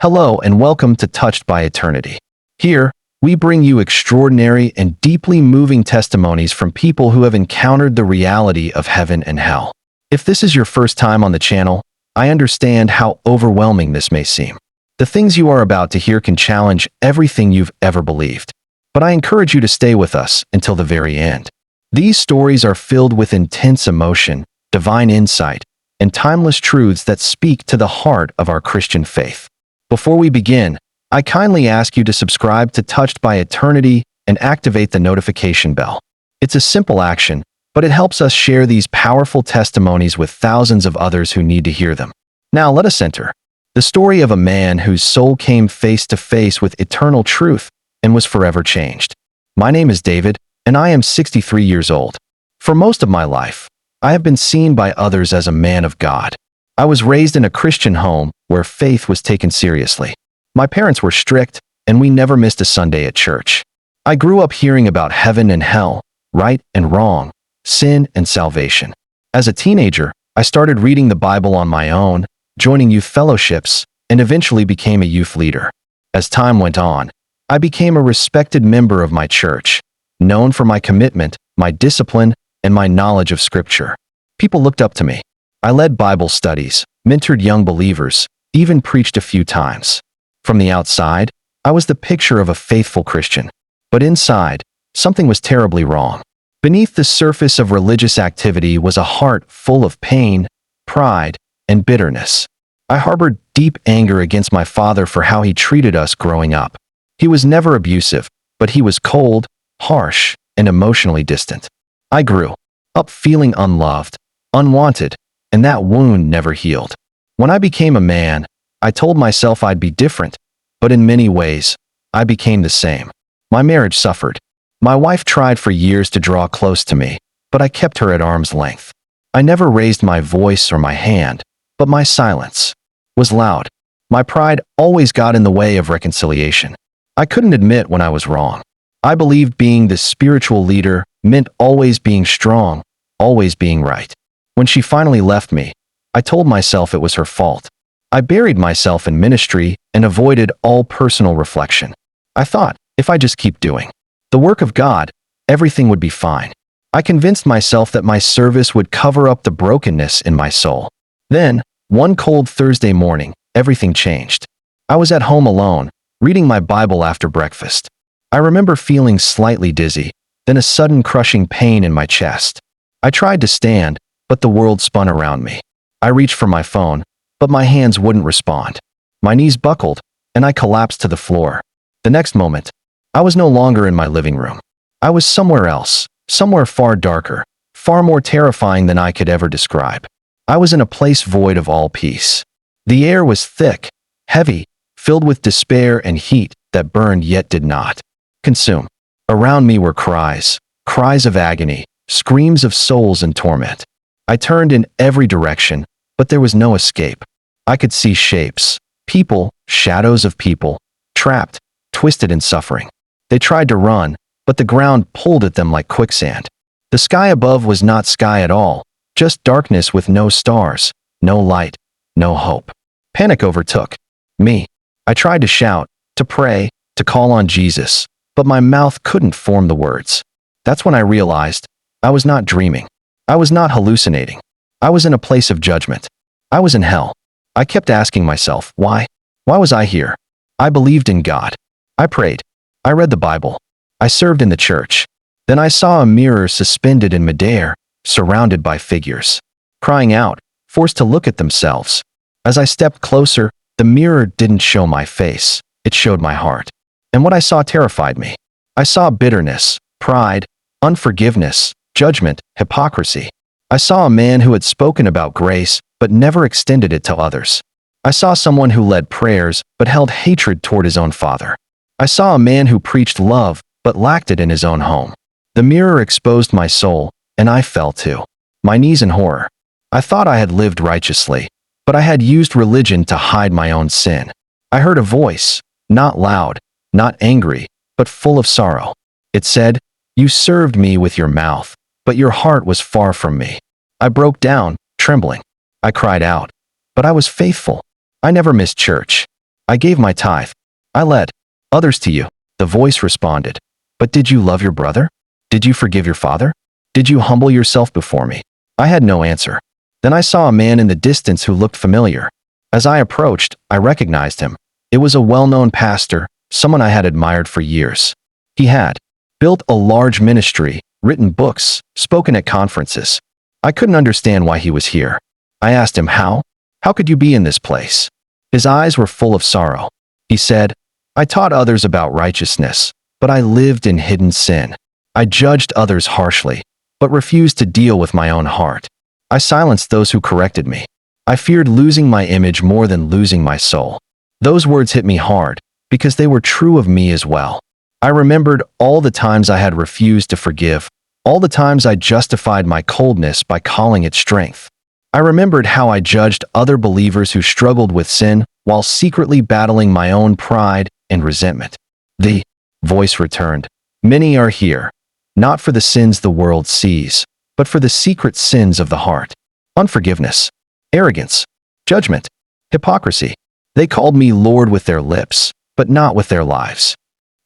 Hello and welcome to Touched by Eternity. Here, we bring you extraordinary and deeply moving testimonies from people who have encountered the reality of heaven and hell. If this is your first time on the channel, I understand how overwhelming this may seem. The things you are about to hear can challenge everything you've ever believed. But I encourage you to stay with us until the very end. These stories are filled with intense emotion, divine insight, and timeless truths that speak to the heart of our Christian faith. Before we begin, I kindly ask you to subscribe to Touched by Eternity and activate the notification bell. It's a simple action, but it helps us share these powerful testimonies with thousands of others who need to hear them. Now let us enter the story of a man whose soul came face to face with eternal truth and was forever changed. My name is David, and I am 63 years old. For most of my life, I have been seen by others as a man of God. I was raised in a Christian home where faith was taken seriously. My parents were strict, and we never missed a Sunday at church. I grew up hearing about heaven and hell, right and wrong, sin and salvation. As a teenager, I started reading the Bible on my own, joining youth fellowships, and eventually became a youth leader. As time went on, I became a respected member of my church, known for my commitment, my discipline, and my knowledge of Scripture. People looked up to me. I led Bible studies, mentored young believers, even preached a few times. From the outside, I was the picture of a faithful Christian. But inside, something was terribly wrong. Beneath the surface of religious activity was a heart full of pain, pride, and bitterness. I harbored deep anger against my father for how he treated us growing up. He was never abusive, but he was cold, harsh, and emotionally distant. I grew up feeling unloved, unwanted, and that wound never healed. When I became a man, I told myself I'd be different, but in many ways, I became the same. My marriage suffered. My wife tried for years to draw close to me, but I kept her at arm's length. I never raised my voice or my hand, but my silence was loud. My pride always got in the way of reconciliation. I couldn't admit when I was wrong. I believed being the spiritual leader meant always being strong, always being right. When she finally left me, I told myself it was her fault. I buried myself in ministry and avoided all personal reflection. I thought, if I just keep doing the work of God, everything would be fine. I convinced myself that my service would cover up the brokenness in my soul. Then, one cold Thursday morning, everything changed. I was at home alone, reading my Bible after breakfast. I remember feeling slightly dizzy, then a sudden crushing pain in my chest. I tried to stand, but the world spun around me. I reached for my phone, but my hands wouldn't respond. My knees buckled, and I collapsed to the floor. The next moment, I was no longer in my living room. I was somewhere else, somewhere far darker, far more terrifying than I could ever describe. I was in a place void of all peace. The air was thick, heavy, filled with despair and heat that burned yet did not consume. Around me were cries, cries of agony, screams of souls in torment. I turned in every direction, but there was no escape. I could see shapes, people, shadows of people, trapped, twisted in suffering. They tried to run, but the ground pulled at them like quicksand. The sky above was not sky at all, just darkness with no stars, no light, no hope. Panic overtook me. I tried to shout, to pray, to call on Jesus, but my mouth couldn't form the words. That's when I realized I was not dreaming. I was not hallucinating. I was in a place of judgment. I was in hell. I kept asking myself, why? Why was I here? I believed in God. I prayed. I read the Bible. I served in the church. Then I saw a mirror suspended in midair, surrounded by figures, crying out, forced to look at themselves. As I stepped closer, the mirror didn't show my face. It showed my heart. And what I saw terrified me. I saw bitterness, pride, unforgiveness, judgment, hypocrisy. I saw a man who had spoken about grace, but never extended it to others. I saw someone who led prayers, but held hatred toward his own father. I saw a man who preached love, but lacked it in his own home. The mirror exposed my soul, and I fell to my knees in horror. I thought I had lived righteously, but I had used religion to hide my own sin. I heard a voice, not loud, not angry, but full of sorrow. It said, "You served me with your mouth, but your heart was far from me." I broke down, trembling. I cried out, "But I was faithful. I never missed church. I gave my tithe. I led others to you. The voice responded, but did you love your brother? Did you forgive your father? Did you humble yourself before me? I had no answer. Then I saw a man in the distance who looked familiar. As I approached, I recognized him. It was a well-known pastor, someone I had admired for years. He had built a large ministry, written books, spoken at conferences. I couldn't understand why he was here. I asked him, how? How could you be in this place? His eyes were full of sorrow. He said, I taught others about righteousness, but I lived in hidden sin. I judged others harshly, but refused to deal with my own heart. I silenced those who corrected me. I feared losing my image more than losing my soul. Those words hit me hard, because they were true of me as well. I remembered all the times I had refused to forgive, all the times I justified my coldness by calling it strength. I remembered how I judged other believers who struggled with sin while secretly battling my own pride and resentment. The voice returned, many are here, not for the sins the world sees, but for the secret sins of the heart. Unforgiveness, arrogance, judgment, hypocrisy. They called me Lord with their lips, but not with their lives.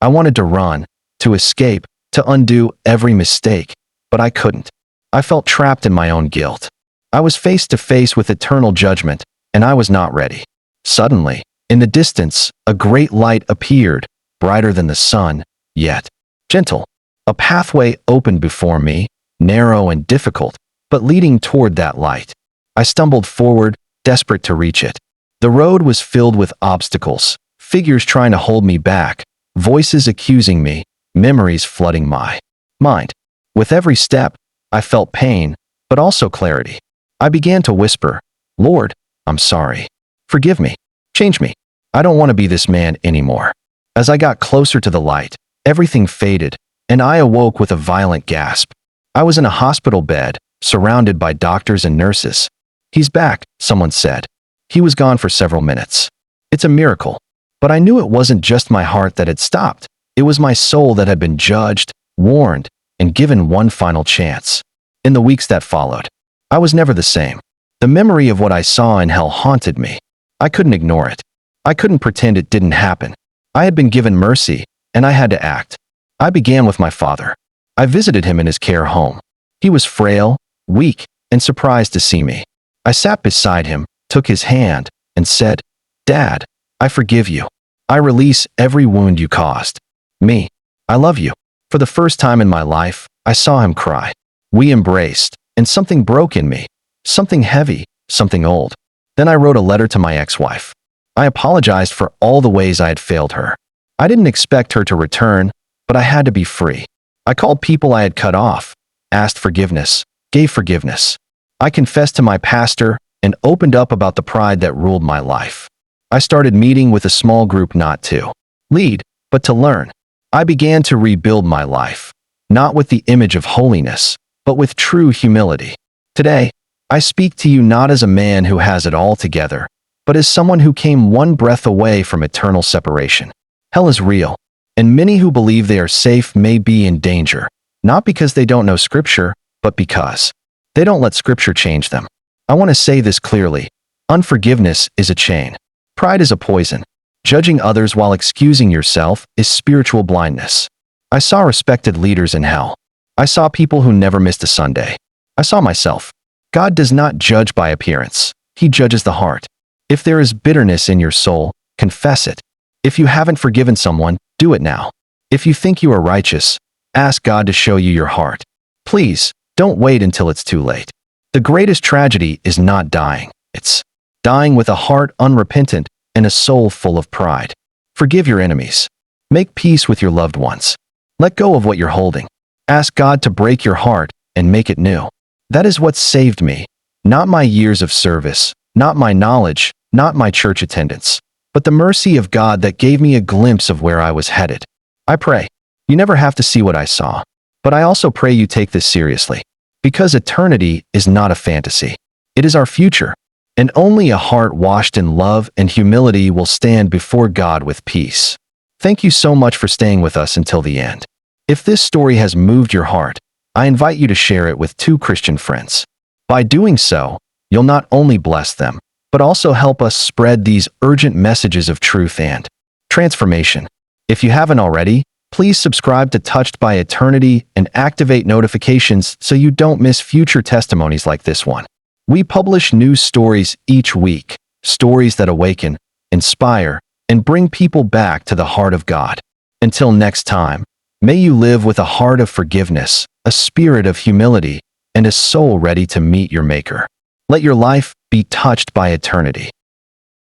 I wanted to run, to escape, to undo every mistake, but I couldn't. I felt trapped in my own guilt. I was face to face with eternal judgment, and I was not ready. Suddenly, in the distance, a great light appeared, brighter than the sun, yet gentle. A pathway opened before me, narrow and difficult, but leading toward that light. I stumbled forward, desperate to reach it. The road was filled with obstacles, figures trying to hold me back, voices accusing me, memories flooding my mind. With every step, I felt pain, but also clarity. I began to whisper, Lord, I'm sorry. Forgive me. Change me. I don't want to be this man anymore. As I got closer to the light, everything faded, and I awoke with a violent gasp. I was in a hospital bed, surrounded by doctors and nurses. He's back, someone said. He was gone for several minutes. It's a miracle. But I knew it wasn't just my heart that had stopped. It was my soul that had been judged, warned, and given one final chance. In the weeks that followed, I was never the same. The memory of what I saw in hell haunted me. I couldn't ignore it. I couldn't pretend it didn't happen. I had been given mercy, and I had to act. I began with my father. I visited him in his care home. He was frail, weak, and surprised to see me. I sat beside him, took his hand, and said, Dad, I forgive you. I release every wound you caused. Me, I love you. For the first time in my life, I saw him cry. We embraced, and something broke in me. Something heavy, something old. Then I wrote a letter to my ex-wife. I apologized for all the ways I had failed her. I didn't expect her to return, but I had to be free. I called people I had cut off, asked forgiveness, gave forgiveness. I confessed to my pastor and opened up about the pride that ruled my life. I started meeting with a small group not to lead, but to learn. I began to rebuild my life, not with the image of holiness, but with true humility. Today, I speak to you not as a man who has it all together, but as someone who came one breath away from eternal separation. Hell is real, and many who believe they are safe may be in danger, not because they don't know Scripture, but because they don't let Scripture change them. I want to say this clearly. Unforgiveness is a chain. Pride is a poison. Judging others while excusing yourself is spiritual blindness. I saw respected leaders in hell. I saw people who never missed a Sunday. I saw myself. God does not judge by appearance. He judges the heart. If there is bitterness in your soul, confess it. If you haven't forgiven someone, do it now. If you think you are righteous, ask God to show you your heart. Please, don't wait until it's too late. The greatest tragedy is not dying. It's dying with a heart unrepentant and a soul full of pride. Forgive your enemies. Make peace with your loved ones. Let go of what you're holding. Ask God to break your heart and make it new. That is what saved me. Not my years of service, not my knowledge, not my church attendance, but the mercy of God that gave me a glimpse of where I was headed. I pray you never have to see what I saw, but I also pray you take this seriously, because eternity is not a fantasy. It is our future, and only a heart washed in love and humility will stand before God with peace. Thank you so much for staying with us until the end. If this story has moved your heart, I invite you to share it with 2 Christian friends. By doing so, you'll not only bless them, but also help us spread these urgent messages of truth and transformation. If you haven't already, please subscribe to Touched by Eternity and activate notifications so you don't miss future testimonies like this one. We publish news stories each week, stories that awaken, inspire, and bring people back to the heart of God. Until next time, may you live with a heart of forgiveness, a spirit of humility, and a soul ready to meet your Maker. Let your life be touched by eternity.